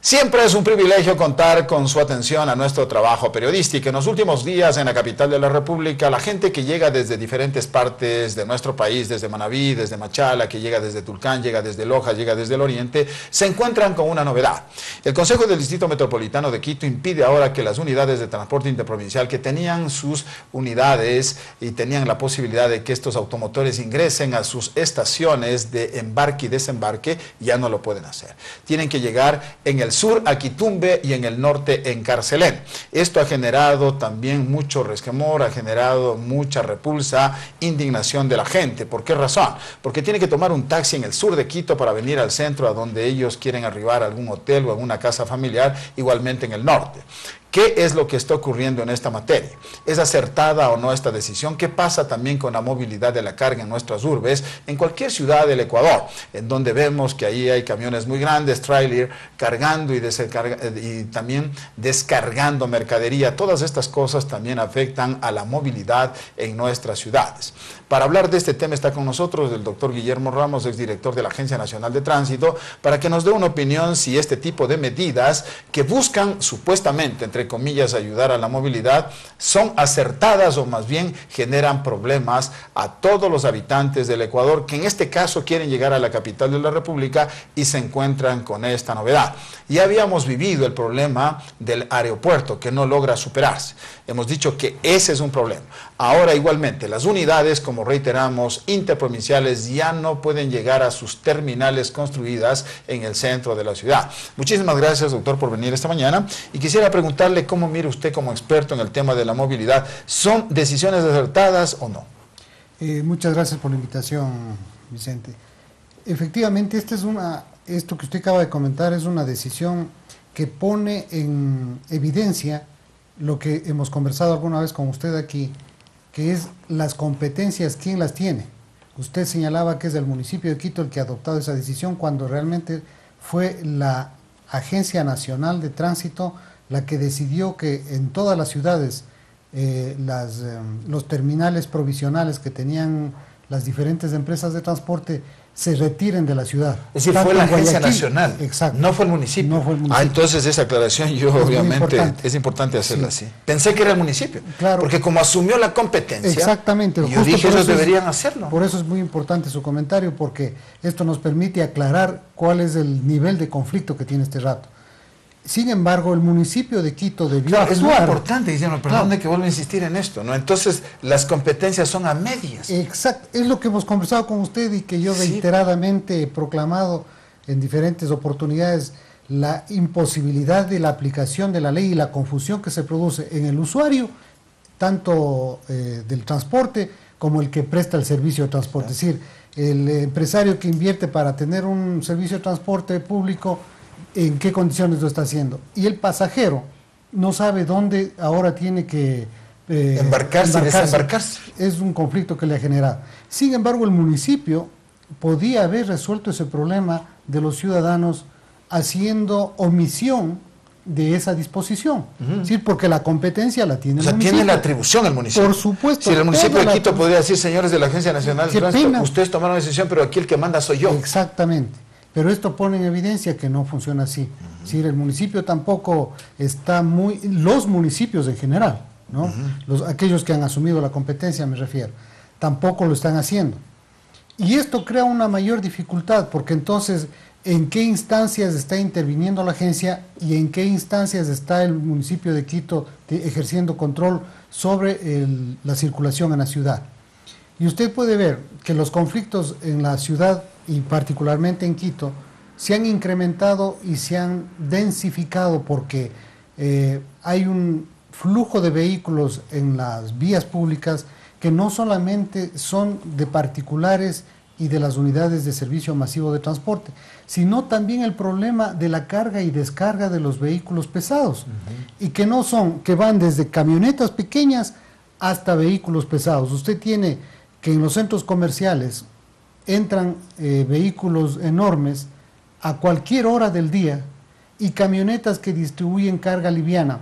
Siempre es un privilegio contar con su atención a nuestro trabajo periodístico. En los últimos días en la capital de la República, la gente que llega desde diferentes partes de nuestro país, desde Manabí, desde Machala, que llega desde Tulcán, llega desde Loja, llega desde el oriente, se encuentran con una novedad. El Consejo del Distrito Metropolitano de Quito impide ahora que las unidades de transporte interprovincial que tenían sus unidades y tenían la posibilidad de que estos automotores ingresen a sus estaciones de embarque y desembarque, ya no lo pueden hacer. Tienen que llegar en el sur a Quitumbe y en el norte en Carcelén. Esto ha generado también mucho resquemor, ha generado mucha repulsa, indignación de la gente. ¿Por qué razón? Porque tiene que tomar un taxi en el sur de Quito para venir al centro, a donde ellos quieren arribar a algún hotel o a alguna casa familiar, igualmente en el norte. ¿Qué es lo que está ocurriendo en esta materia? ¿Es acertada o no esta decisión? ¿Qué pasa también con la movilidad de la carga en nuestras urbes? En cualquier ciudad del Ecuador, en donde vemos que ahí hay camiones muy grandes, trailer, cargando y también descargando mercadería. Todas estas cosas también afectan a la movilidad en nuestras ciudades. Para hablar de este tema está con nosotros el doctor Guillermo Ramos, exdirector de la Agencia Nacional de Tránsito, para que nos dé una opinión si este tipo de medidas que buscan supuestamente, entre comillas, ayudar a la movilidad, son acertadas o más bien generan problemas a todos los habitantes del Ecuador que en este caso quieren llegar a la capital de la República y se encuentran con esta novedad. Ya habíamos vivido el problema del aeropuerto que no logra superarse. Hemos dicho que ese es un problema. Ahora igualmente las unidades, como reiteramos, interprovinciales ya no pueden llegar a sus terminales construidas en el centro de la ciudad. Muchísimas gracias, doctor, por venir esta mañana y quisiera preguntarle cómo mira usted como experto en el tema de la movilidad. ¿Son decisiones acertadas o no? Muchas gracias por la invitación, Vicente. Efectivamente, esto que usted acaba de comentar es una decisión que pone en evidencia lo que hemos conversado alguna vez con usted aquí, que es las competencias, ¿quién las tiene? Usted señalaba que es el municipio de Quito el que ha adoptado esa decisión cuando realmente fue la Agencia Nacional de Tránsito la que decidió que en todas las ciudades los terminales provisionales que tenían las diferentes empresas de transporte se retiren de la ciudad. Es decir, fue la Agencia Nacional, exacto, no fue el municipio. No fue el municipio. Entonces esa aclaración es importante hacerla así. Pensé que era el municipio, claro, porque como asumió la competencia, exactamente, yo dije ellos deberían hacerlo. Por eso es muy importante su comentario, porque esto nos permite aclarar cuál es el nivel de conflicto que tiene este rato. Sin embargo, el municipio de Quito debió actuar. Es muy importante, Guillermo, perdón de que vuelva a insistir en esto, ¿no? Entonces, las competencias son a medias. Exacto, es lo que hemos conversado con usted y que yo reiteradamente he proclamado en diferentes oportunidades, la imposibilidad de la aplicación de la ley y la confusión que se produce en el usuario, tanto del transporte como el que presta el servicio de transporte. Es decir, el empresario que invierte para tener un servicio de transporte público, en qué condiciones lo está haciendo, y el pasajero no sabe dónde ahora tiene que embarcarse y desembarcarse. Es un conflicto que le ha generado. Sin embargo, el municipio podía haber resuelto ese problema de los ciudadanos haciendo omisión de esa disposición, ¿sí? Porque la competencia la tiene el municipio. Tiene la atribución el municipio. Por supuesto. Si el municipio de Quito podría decir, señores de la Agencia Nacional de Tránsito, ustedes tomaron la decisión, pero aquí el que manda soy yo. Exactamente. Pero esto pone en evidencia que no funciona así. Es decir, el municipio tampoco está los municipios en general, ¿no? Aquellos que han asumido la competencia, me refiero, tampoco lo están haciendo. Y esto crea una mayor dificultad, porque entonces, ¿en qué instancias está interviniendo la agencia y en qué instancias está el municipio de Quito ejerciendo control sobre la circulación en la ciudad? Y usted puede ver que los conflictos en la ciudad y particularmente en Quito se han incrementado y se han densificado porque hay un flujo de vehículos en las vías públicas que no solamente son de particulares y de las unidades de servicio masivo de transporte, sino también el problema de la carga y descarga de los vehículos pesados, y que van desde camionetas pequeñas hasta vehículos pesados. Usted tiene que en los centros comerciales entran vehículos enormes a cualquier hora del día y camionetas que distribuyen carga liviana,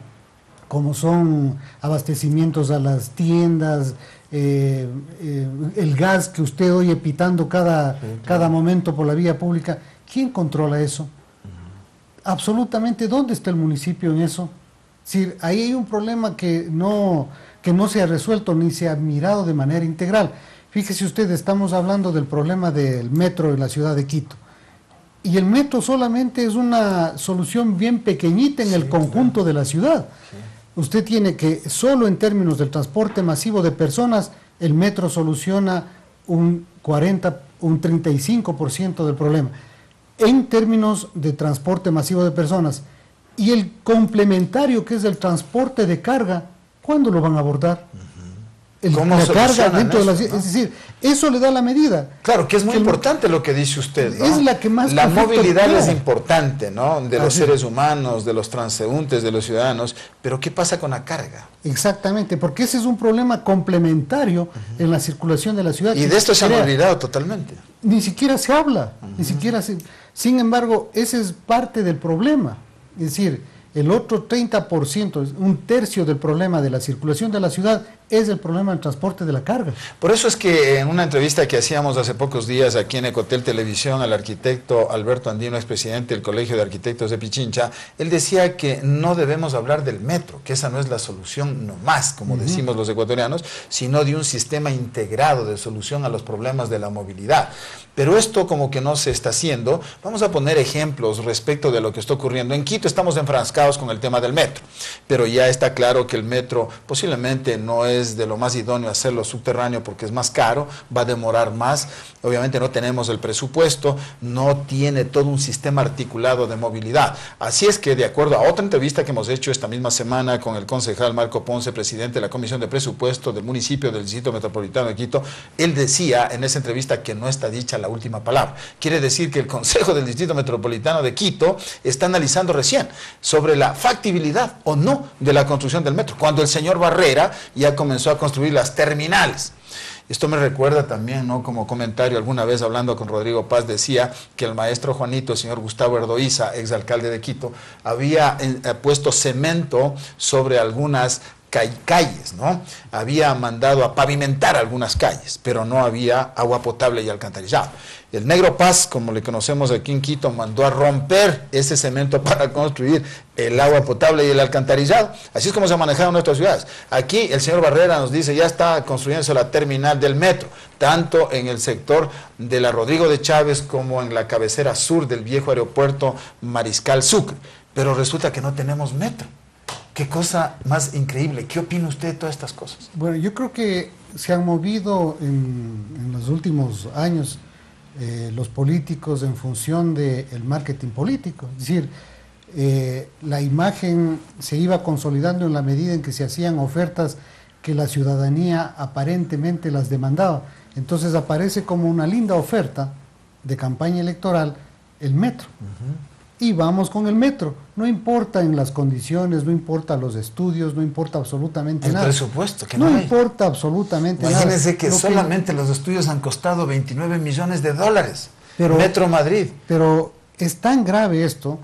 como son abastecimientos a las tiendas, el gas que usted oye pitando cada momento por la vía pública. ¿Quién controla eso? absolutamente, ¿dónde está el municipio en eso? Es decir, ahí hay un problema que no se ha resuelto ni se ha mirado de manera integral. Fíjese usted, estamos hablando del problema del metro en la ciudad de Quito. Y el metro solamente es una solución bien pequeñita en el conjunto de la ciudad. Sí. Usted tiene que, solo en términos del transporte masivo de personas, el metro soluciona un 35% del problema. En términos de transporte masivo de personas. Y el complementario, que es el transporte de carga, ¿cuándo lo van a abordar? ¿Cómo la carga dentro eso, de la, ¿no? Es decir, eso le da la medida. Claro, que es muy importante lo que dice usted, ¿no? Es la que más la movilidad es importante, ¿no? De los seres humanos, de los transeúntes, de los ciudadanos, pero ¿qué pasa con la carga? Exactamente, porque ese es un problema complementario en la circulación de la ciudad. Y de esto se han olvidado totalmente. Ni siquiera se habla, ni siquiera se... Sin embargo, ese es parte del problema. Es decir, el otro 30%, un tercio del problema de la circulación de la ciudad es el problema del transporte de la carga. Por eso es que en una entrevista que hacíamos hace pocos días aquí en Ecotel Televisión al arquitecto Alberto Andino, expresidente del Colegio de Arquitectos de Pichincha, él decía que no debemos hablar del metro, que esa no es la solución nomás, como decimos los ecuatorianos, sino de un sistema integrado de solución a los problemas de la movilidad. Pero esto como que no se está haciendo. Vamos a poner ejemplos respecto de lo que está ocurriendo. En Quito estamos enfrascados con el tema del metro, pero ya está claro que el metro posiblemente no es de lo más idóneo hacerlo subterráneo porque es más caro, va a demorar más, obviamente no tenemos el presupuesto, no tiene todo un sistema articulado de movilidad. Así es que de acuerdo a otra entrevista que hemos hecho esta misma semana con el concejal Marco Ponce, presidente de la Comisión de Presupuesto del municipio del Distrito Metropolitano de Quito, él decía en esa entrevista que no está dicha la última palabra. Quiere decir que el Consejo del Distrito Metropolitano de Quito está analizando recién sobre la factibilidad o no de la construcción del metro, cuando el señor Barrera ya comenzó a construir las terminales. Esto me recuerda también, ¿no? Como comentario, alguna vez hablando con Rodrigo Paz, decía que el maestro Juanito, el señor Gustavo Erdoiza, exalcalde de Quito, había puesto cemento sobre algunas calles, ¿no? Había mandado a pavimentar algunas calles, pero no había agua potable y alcantarillado. El Negro Paz, como le conocemos aquí en Quito, mandó a romper ese cemento para construir el agua potable y el alcantarillado. Así es como se ha manejado en nuestras ciudades. Aquí el señor Barrera nos dice, ya está construyéndose la terminal del metro, tanto en el sector de la Rodrigo de Chávez como en la cabecera sur del viejo aeropuerto Mariscal Sucre. Pero resulta que no tenemos metro. Qué cosa más increíble. ¿Qué opina usted de todas estas cosas? Bueno, yo creo que se han movido en los últimos años los políticos en función del marketing político. Es decir, la imagen se iba consolidando en la medida en que se hacían ofertas que la ciudadanía aparentemente las demandaba. Entonces aparece como una linda oferta de campaña electoral el metro. Y vamos con el metro. No importa en las condiciones, no importa los estudios, no importa absolutamente nada. El presupuesto, que no importa absolutamente nada. Imagínense que solamente los estudios han costado 29 millones de dólares. Pero, Metro Madrid. Pero es tan grave esto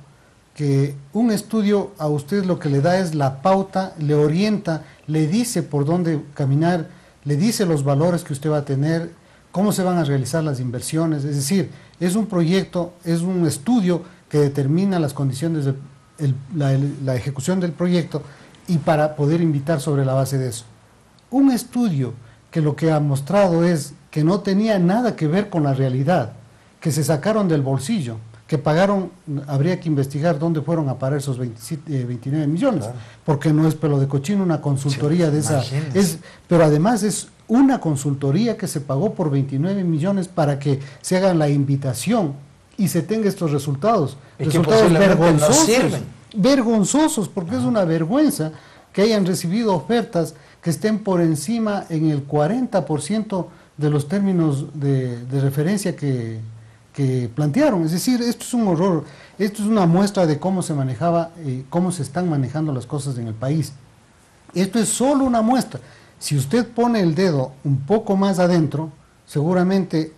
que un estudio a usted lo que le da es la pauta, le orienta, le dice por dónde caminar, le dice los valores que usted va a tener, cómo se van a realizar las inversiones. Es decir, es un proyecto, es un estudio que determina las condiciones de la ejecución del proyecto y para poder invitar sobre la base de eso. Un estudio que lo que ha mostrado es que no tenía nada que ver con la realidad, que se sacaron del bolsillo, que pagaron, habría que investigar dónde fueron a parar esos 29 millones, claro. Porque no es pelo de cochino una consultoría de esa... pero además es una consultoría que se pagó por 29 millones para que se haga la invitación y se tenga estos resultados. Resultados vergonzosos. Vergonzosos, porque es una vergüenza que hayan recibido ofertas que estén por encima en el 40% de los términos de referencia que plantearon. Es decir, esto es un horror, esto es una muestra de cómo se manejaba, cómo se están manejando las cosas en el país. Esto es solo una muestra. Si usted pone el dedo un poco más adentro, seguramente,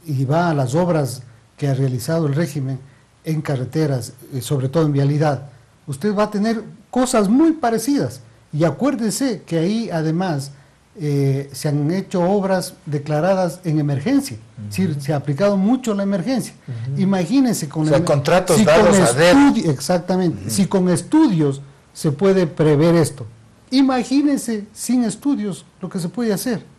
y va a las obras que ha realizado el régimen en carreteras, sobre todo en vialidad, usted va a tener cosas muy parecidas. Y acuérdese que ahí además se han hecho obras declaradas en emergencia, es decir, se ha aplicado mucho la emergencia. Imagínense con contratos dados a dedo. Exactamente, si con estudios se puede prever esto, imagínense sin estudios lo que se puede hacer.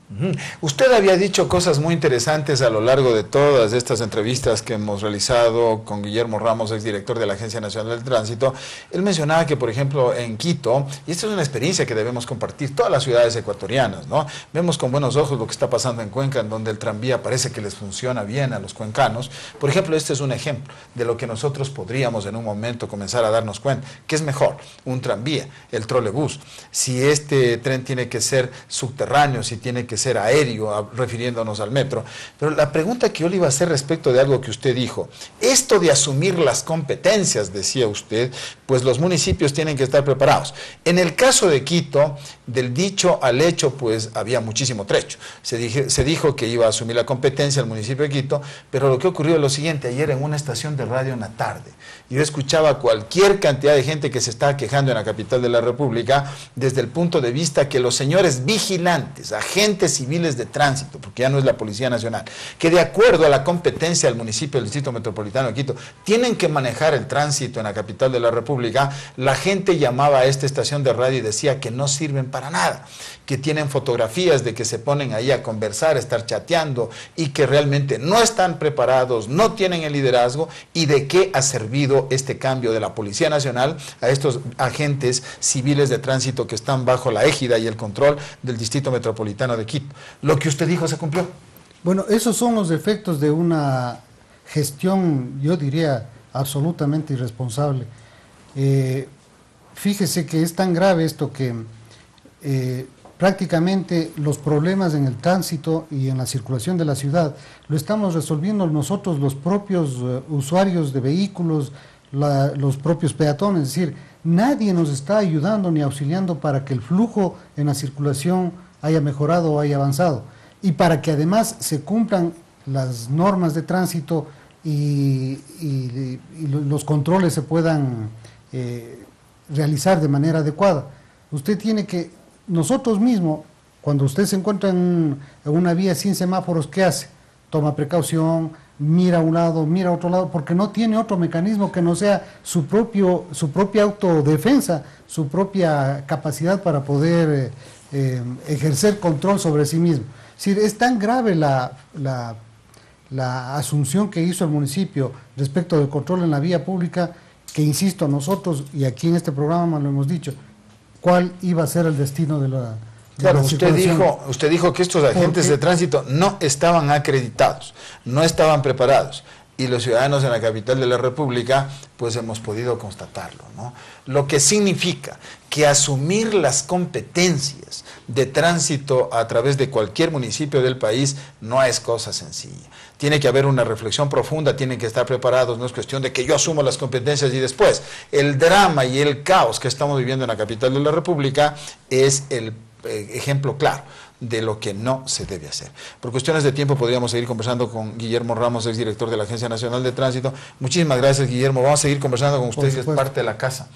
Usted había dicho cosas muy interesantes a lo largo de todas estas entrevistas que hemos realizado con Guillermo Ramos, exdirector de la Agencia Nacional del Tránsito. Él mencionaba que, por ejemplo, en Quito, y esta es una experiencia que debemos compartir todas las ciudades ecuatorianas, ¿no? Vemos con buenos ojos lo que está pasando en Cuenca, en donde el tranvía parece que les funciona bien a los cuencanos. Por ejemplo, este es un ejemplo de lo que nosotros podríamos en un momento comenzar a darnos cuenta. ¿Qué es mejor? Un tranvía, el trolebús. Si este tren tiene que ser subterráneo, si tiene que ser aéreo, refiriéndonos al metro. Pero la pregunta que yo le iba a hacer respecto de algo que usted dijo, esto de asumir las competencias, decía usted, pues los municipios tienen que estar preparados. En el caso de Quito, del dicho al hecho, pues había muchísimo trecho. Se dijo que iba a asumir la competencia el municipio de Quito, pero lo que ocurrió es lo siguiente: ayer en una estación de radio en la tarde, yo escuchaba cualquier cantidad de gente que se estaba quejando en la capital de la República desde el punto de vista que los señores vigilantes, agentes civiles de tránsito, porque ya no es la Policía Nacional, que de acuerdo a la competencia del municipio del Distrito Metropolitano de Quito, tienen que manejar el tránsito en la capital de la República, la gente llamaba a esta estación de radio y decía que no sirven para nada, que tienen fotografías de que se ponen ahí a conversar, a estar chateando, y que realmente no están preparados, no tienen el liderazgo, y de qué ha servido este cambio de la Policía Nacional a estos agentes civiles de tránsito que están bajo la égida y el control del Distrito Metropolitano de Quito. Lo que usted dijo se cumplió. Bueno, esos son los efectos de una gestión, yo diría, absolutamente irresponsable. Fíjese que es tan grave esto que prácticamente los problemas en el tránsito y en la circulación de la ciudad lo estamos resolviendo nosotros, los propios usuarios de vehículos, los propios peatones. Es decir, nadie nos está ayudando ni auxiliando para que el flujo en la circulación haya mejorado o haya avanzado, y para que además se cumplan las normas de tránsito y los controles se puedan realizar de manera adecuada. Usted tiene que, nosotros mismos, cuando usted se encuentra en una vía sin semáforos, ¿qué hace? Toma precaución, mira a un lado, mira a otro lado, porque no tiene otro mecanismo que no sea su propia autodefensa, su propia capacidad para poder ejercer control sobre sí mismo. Es decir, es tan grave la asunción que hizo el municipio respecto del control en la vía pública que, insisto, nosotros, y aquí en este programa lo hemos dicho, cuál iba a ser el destino de la... Claro, usted dijo que estos agentes de tránsito no estaban acreditados, no estaban preparados, y los ciudadanos en la capital de la República pues hemos podido constatarlo, ¿no? Lo que significa que asumir las competencias de tránsito a través de cualquier municipio del país no es cosa sencilla. Tiene que haber una reflexión profunda, tienen que estar preparados, no es cuestión de que yo asumo las competencias y después. El drama y el caos que estamos viviendo en la capital de la República es el ejemplo claro de lo que no se debe hacer. Por cuestiones de tiempo podríamos seguir conversando con Guillermo Ramos, exdirector de la Agencia Nacional de Tránsito. Muchísimas gracias, Guillermo. Vamos a seguir conversando con usted, que es parte de la casa,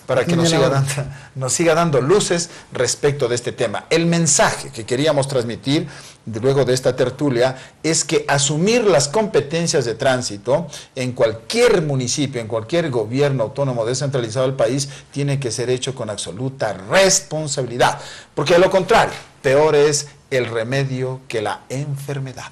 para que nos siga dando luces respecto de este tema. El mensaje que queríamos transmitir luego de esta tertulia es que asumir las competencias de tránsito en cualquier municipio, en cualquier gobierno autónomo descentralizado del país, tiene que ser hecho con absoluta responsabilidad, porque de lo contrario, peor es el remedio que la enfermedad.